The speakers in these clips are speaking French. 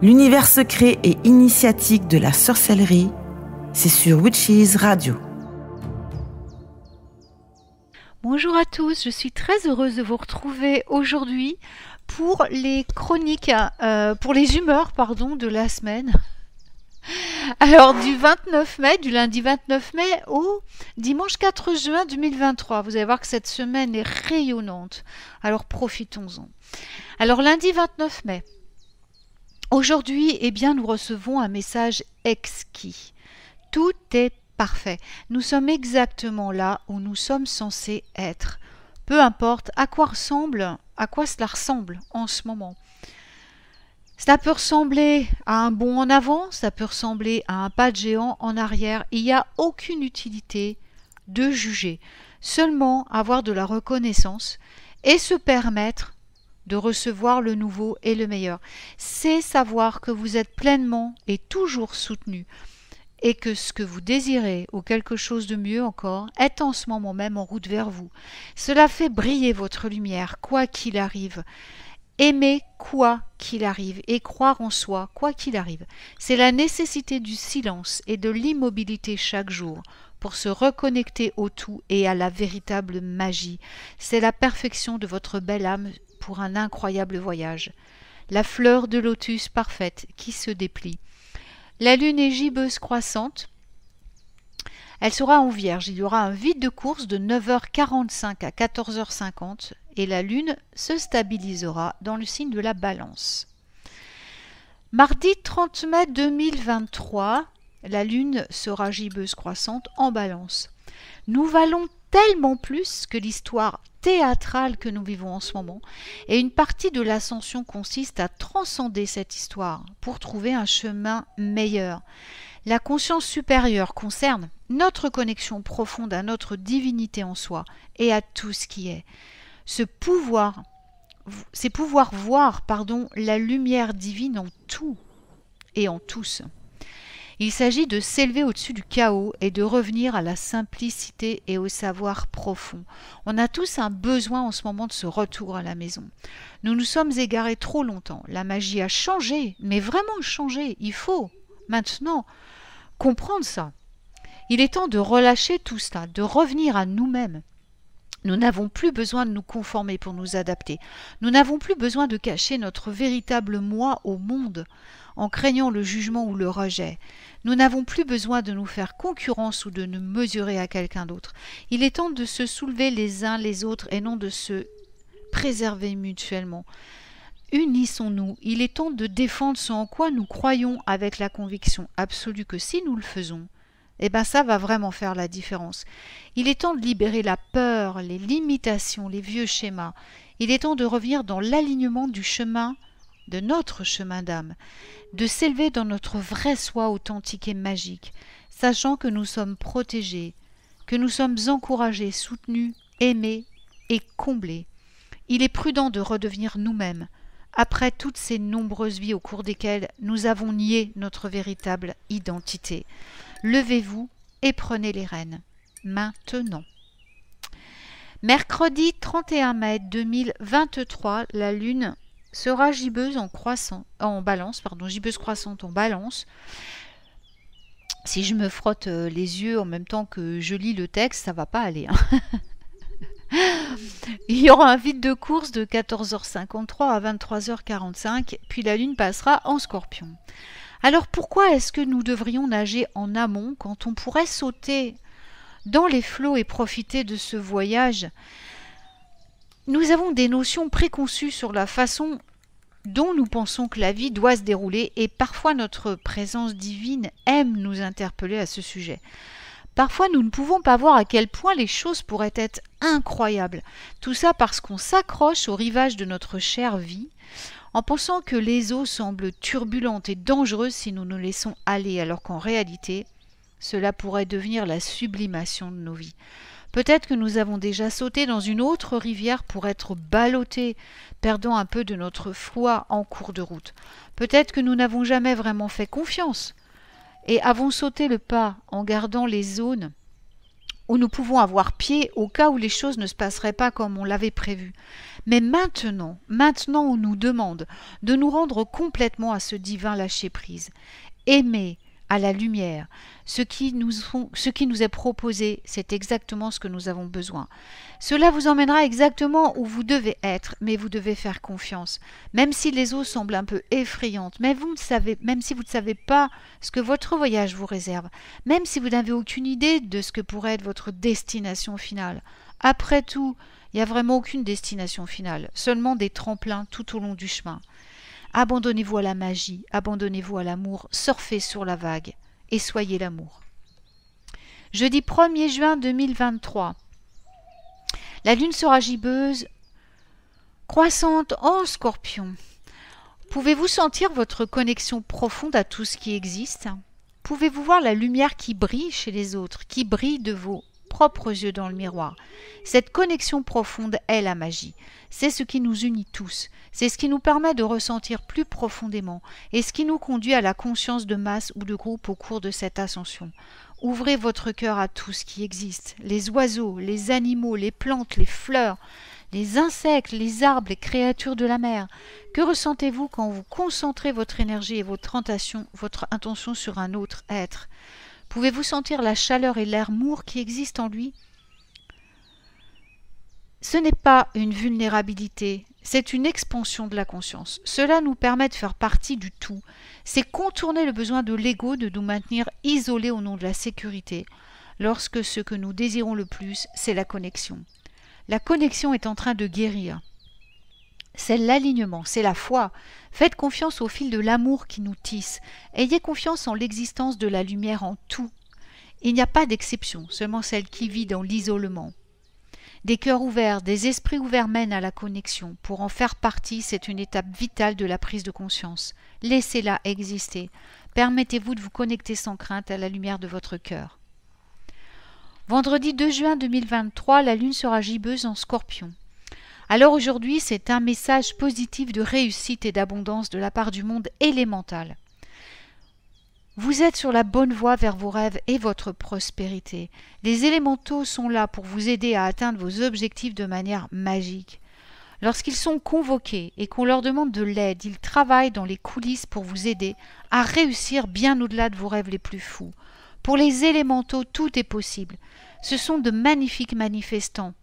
L'univers secret et initiatique de la sorcellerie, c'est sur Witches Radio. Bonjour à tous, je suis très heureuse de vous retrouver aujourd'hui pour les chroniques, pour les humeurs de la semaine. Alors du 29 mai, du lundi 29 mai au dimanche 4 juin 2023. Vous allez voir que cette semaine est rayonnante. Alors profitons-en. Alors lundi 29 mai. Aujourd'hui, nous recevons un message exquis. Tout est parfait. Nous sommes exactement là où nous sommes censés être. Peu importe à quoi cela ressemble en ce moment. Ça peut ressembler à un bond en avant, ça peut ressembler à un pas de géant en arrière. Il n'y a aucune utilité de juger. Seulement avoir de la reconnaissance et se permettre de recevoir le nouveau et le meilleur. C'est savoir que vous êtes pleinement et toujours soutenu et que ce que vous désirez ou quelque chose de mieux encore est en ce moment même en route vers vous. Cela fait briller votre lumière, quoi qu'il arrive. Aimer quoi qu'il arrive et croire en soi quoi qu'il arrive. C'est la nécessité du silence et de l'immobilité chaque jour pour se reconnecter au tout et à la véritable magie. C'est la perfection de votre belle âme pour un incroyable voyage. La fleur de lotus parfaite qui se déplie. La lune est gibbeuse croissante. Elle sera en Vierge. Il y aura un vide de course de 9h45 à 14h50 et la lune se stabilisera dans le signe de la Balance. Mardi 30 mai 2023, la lune sera gibbeuse croissante en Balance. Nous valons tellement plus que l'histoire théâtrale que nous vivons en ce moment, et une partie de l'ascension consiste à transcender cette histoire pour trouver un chemin meilleur. La conscience supérieure concerne notre connexion profonde à notre divinité en soi et à tout ce qui est. C'est pouvoir voir la lumière divine en tout et en tous. Il s'agit de s'élever au-dessus du chaos et de revenir à la simplicité et au savoir profond. On a tous un besoin en ce moment de ce retour à la maison. Nous nous sommes égarés trop longtemps. La magie a changé, mais vraiment changé. Il faut maintenant comprendre ça. Il est temps de relâcher tout cela, de revenir à nous-mêmes. Nous n'avons plus besoin de nous conformer pour nous adapter. Nous n'avons plus besoin de cacher notre véritable moi au monde en craignant le jugement ou le rejet. Nous n'avons plus besoin de nous faire concurrence ou de nous mesurer à quelqu'un d'autre. Il est temps de se soulever les uns les autres et non de se préserver mutuellement. Unissons-nous. Il est temps de défendre ce en quoi nous croyons avec la conviction absolue que si nous le faisons, ça va vraiment faire la différence. Il est temps de libérer la peur, les limitations, les vieux schémas. Il est temps de revenir dans l'alignement du chemin, de notre chemin d'âme, de s'élever dans notre vrai soi authentique et magique, sachant que nous sommes protégés, que nous sommes encouragés, soutenus, aimés et comblés. Il est prudent de redevenir nous-mêmes, après toutes ces nombreuses vies au cours desquelles nous avons nié notre véritable identité. Levez-vous et prenez les rênes. Maintenant. Mercredi 31 mai 2023, la lune sera gibbeuse gibbeuse croissante en Balance. Si je me frotte les yeux en même temps que je lis le texte, ça va pas aller. Il y aura un vide de course de 14h53 à 23h45, puis la lune passera en Scorpion. Alors pourquoi est-ce que nous devrions nager en amont quand on pourrait sauter dans les flots et profiter de ce voyage? Nous avons des notions préconçues sur la façon dont nous pensons que la vie doit se dérouler et parfois notre présence divine aime nous interpeller à ce sujet. Parfois nous ne pouvons pas voir à quel point les choses pourraient être incroyables. Tout ça parce qu'on s'accroche au rivage de notre chère vie en pensant que les eaux semblent turbulentes et dangereuses si nous nous laissons aller, alors qu'en réalité, cela pourrait devenir la sublimation de nos vies. Peut-être que nous avons déjà sauté dans une autre rivière pour être ballottés, perdant un peu de notre foi en cours de route. Peut-être que nous n'avons jamais vraiment fait confiance et avons sauté le pas en gardant les zones où nous pouvons avoir pied au cas où les choses ne se passeraient pas comme on l'avait prévu. Mais maintenant, on nous demande de nous rendre complètement à ce divin lâcher-prise. Aimer à la lumière. Ce qui nous est proposé, c'est exactement ce que nous avons besoin. Cela vous emmènera exactement où vous devez être, mais vous devez faire confiance. Même si les eaux semblent un peu effrayantes, même si vous ne savez pas ce que votre voyage vous réserve, même si vous n'avez aucune idée de ce que pourrait être votre destination finale. Après tout, il n'y a vraiment aucune destination finale, seulement des tremplins tout au long du chemin. Abandonnez-vous à la magie, abandonnez-vous à l'amour, surfez sur la vague et soyez l'amour. Jeudi 1er juin 2023. La lune sera gibbeuse, croissante en Scorpion. Pouvez-vous sentir votre connexion profonde à tout ce qui existe? Pouvez-vous voir la lumière qui brille chez les autres, qui brille de vos propres yeux dans le miroir? Cette connexion profonde est la magie. C'est ce qui nous unit tous. C'est ce qui nous permet de ressentir plus profondément et ce qui nous conduit à la conscience de masse ou de groupe au cours de cette ascension. Ouvrez votre cœur à tout ce qui existe. Les oiseaux, les animaux, les plantes, les fleurs, les insectes, les arbres, les créatures de la mer. Que ressentez-vous quand vous concentrez votre énergie et votre intention sur un autre être? Pouvez-vous sentir la chaleur et l'amour qui existent en lui? Ce n'est pas une vulnérabilité, c'est une expansion de la conscience. Cela nous permet de faire partie du tout. C'est contourner le besoin de l'ego de nous maintenir isolés au nom de la sécurité, lorsque ce que nous désirons le plus, c'est la connexion. La connexion est en train de guérir. C'est l'alignement, c'est la foi. Faites confiance au fil de l'amour qui nous tisse. Ayez confiance en l'existence de la lumière en tout. Il n'y a pas d'exception, seulement celle qui vit dans l'isolement. Des cœurs ouverts, des esprits ouverts mènent à la connexion. Pour en faire partie, c'est une étape vitale de la prise de conscience. Laissez-la exister. Permettez-vous de vous connecter sans crainte à la lumière de votre cœur. Vendredi 2 juin 2023, la lune sera gibbeuse en Scorpion. Alors aujourd'hui, c'est un message positif de réussite et d'abondance de la part du monde élémental. Vous êtes sur la bonne voie vers vos rêves et votre prospérité. Les élémentaux sont là pour vous aider à atteindre vos objectifs de manière magique. Lorsqu'ils sont convoqués et qu'on leur demande de l'aide, ils travaillent dans les coulisses pour vous aider à réussir bien au-delà de vos rêves les plus fous. Pour les élémentaux, tout est possible. Ce sont de magnifiques manifestants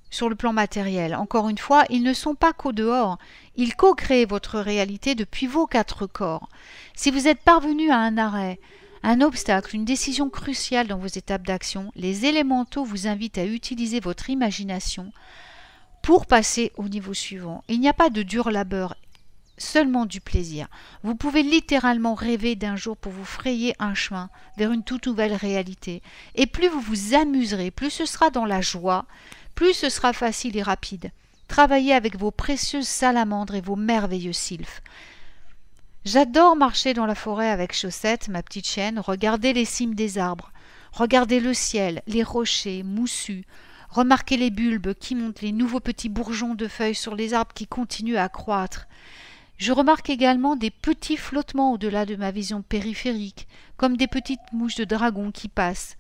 sur le plan matériel. Encore une fois, ils ne sont pas qu'au dehors, ils co-créent votre réalité depuis vos 4 corps. Si vous êtes parvenu à un arrêt, un obstacle, une décision cruciale dans vos étapes d'action, les élémentaux vous invitent à utiliser votre imagination pour passer au niveau suivant. Il n'y a pas de dur labeur, seulement du plaisir. Vous pouvez littéralement rêver d'un jour pour vous frayer un chemin vers une toute nouvelle réalité. Et plus vous vous amuserez, plus ce sera dans la joie, plus ce sera facile et rapide. Travaillez avec vos précieuses salamandres et vos merveilleux sylphes. J'adore marcher dans la forêt avec Chaussette, ma petite chienne, regarder les cimes des arbres, regarder le ciel, les rochers moussus, remarquer les bulbes qui montent, les nouveaux petits bourgeons de feuilles sur les arbres qui continuent à croître. Je remarque également des petits flottements au-delà de ma vision périphérique, comme des petites mouches de dragon qui passent.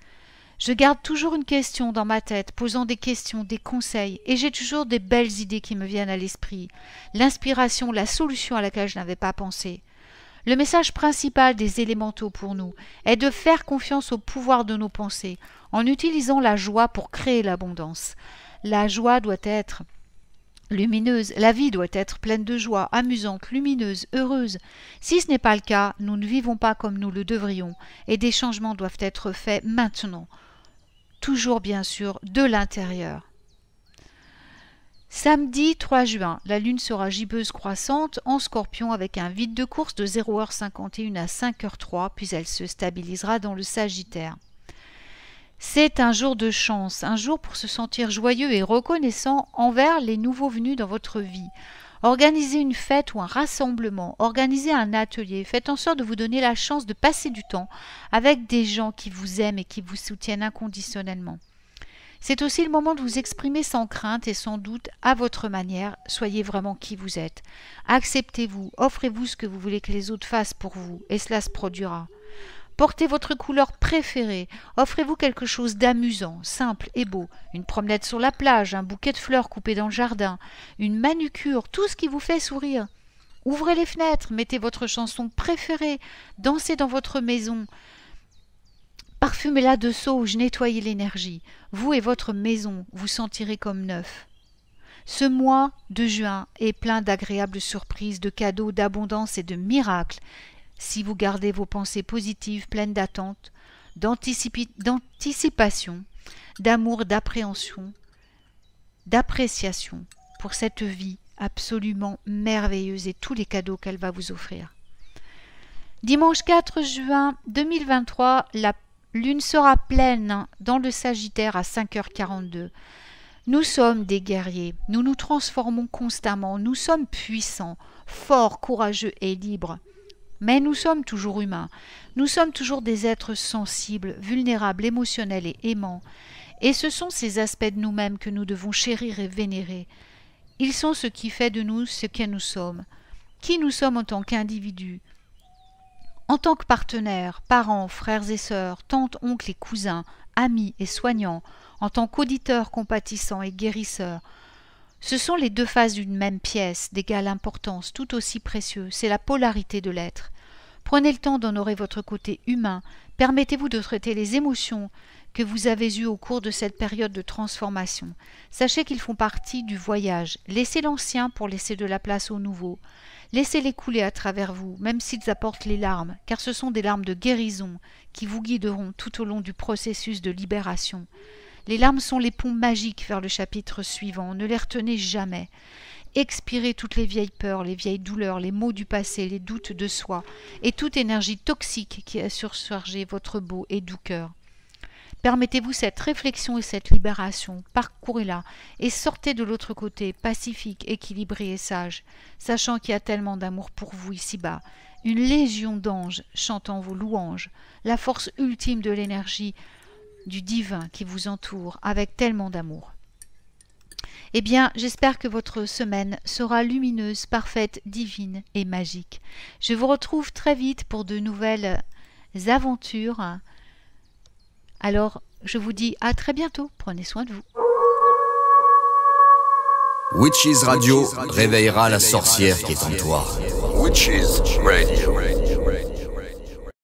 Je garde toujours une question dans ma tête, posant des questions, des conseils, et j'ai toujours des belles idées qui me viennent à l'esprit, l'inspiration, la solution à laquelle je n'avais pas pensé. Le message principal des élémentaux pour nous est de faire confiance au pouvoir de nos pensées, en utilisant la joie pour créer l'abondance. La joie doit être lumineuse, la vie doit être pleine de joie, amusante, lumineuse, heureuse. Si ce n'est pas le cas, nous ne vivons pas comme nous le devrions, et des changements doivent être faits maintenant. Toujours bien sûr de l'intérieur. Samedi 3 juin, la lune sera gibbeuse croissante en Scorpion avec un vide de course de 0h51 à 5h03, puis elle se stabilisera dans le Sagittaire. C'est un jour de chance, un jour pour se sentir joyeux et reconnaissant envers les nouveaux venus dans votre vie. Organisez une fête ou un rassemblement, organisez un atelier, faites en sorte de vous donner la chance de passer du temps avec des gens qui vous aiment et qui vous soutiennent inconditionnellement. C'est aussi le moment de vous exprimer sans crainte et sans doute à votre manière. Soyez vraiment qui vous êtes. Acceptez-vous, offrez-vous ce que vous voulez que les autres fassent pour vous et cela se produira. Portez votre couleur préférée. Offrez-vous quelque chose d'amusant, simple et beau. Une promenade sur la plage, un bouquet de fleurs coupé dans le jardin, une manucure, tout ce qui vous fait sourire. Ouvrez les fenêtres, mettez votre chanson préférée, dansez dans votre maison. Parfumez-la de sauge, nettoyez l'énergie. Vous et votre maison vous sentirez comme neuf. Ce mois de juin est plein d'agréables surprises, de cadeaux, d'abondance et de miracles. Si vous gardez vos pensées positives, pleines d'attente, d'anticipation, d'amour, d'appréhension, d'appréciation pour cette vie absolument merveilleuse et tous les cadeaux qu'elle va vous offrir. Dimanche 4 juin 2023, la lune sera pleine dans le Sagittaire à 5h42. Nous sommes des guerriers, nous nous transformons constamment, nous sommes puissants, forts, courageux et libres. Mais nous sommes toujours humains, nous sommes toujours des êtres sensibles, vulnérables, émotionnels et aimants. Et ce sont ces aspects de nous-mêmes que nous devons chérir et vénérer. Ils sont ce qui fait de nous ce que nous sommes, qui nous sommes en tant qu'individus, en tant que partenaires, parents, frères et sœurs, tantes, oncles et cousins, amis et soignants, en tant qu'auditeurs compatissants et guérisseurs. Ce sont les deux faces d'une même pièce, d'égale importance, tout aussi précieux, c'est la polarité de l'être. Prenez le temps d'honorer votre côté humain, permettez-vous de traiter les émotions que vous avez eues au cours de cette période de transformation. Sachez qu'ils font partie du voyage, laissez l'ancien pour laisser de la place au nouveau. Laissez-les couler à travers vous, même s'ils apportent les larmes, car ce sont des larmes de guérison qui vous guideront tout au long du processus de libération. Les larmes sont les ponts magiques vers le chapitre suivant, ne les retenez jamais. Expirez toutes les vieilles peurs, les vieilles douleurs, les maux du passé, les doutes de soi, et toute énergie toxique qui a surchargé votre beau et doux cœur. Permettez-vous cette réflexion et cette libération, parcourez-la et sortez de l'autre côté, pacifique, équilibré et sage, sachant qu'il y a tellement d'amour pour vous ici-bas, une légion d'anges chantant vos louanges, la force ultime de l'énergie du divin qui vous entoure avec tellement d'amour. Eh bien, j'espère que votre semaine sera lumineuse, parfaite, divine et magique. Je vous retrouve très vite pour de nouvelles aventures. Alors, je vous dis à très bientôt. Prenez soin de vous. Witches Radio réveillera la sorcière qui est en toi. Witches Radio.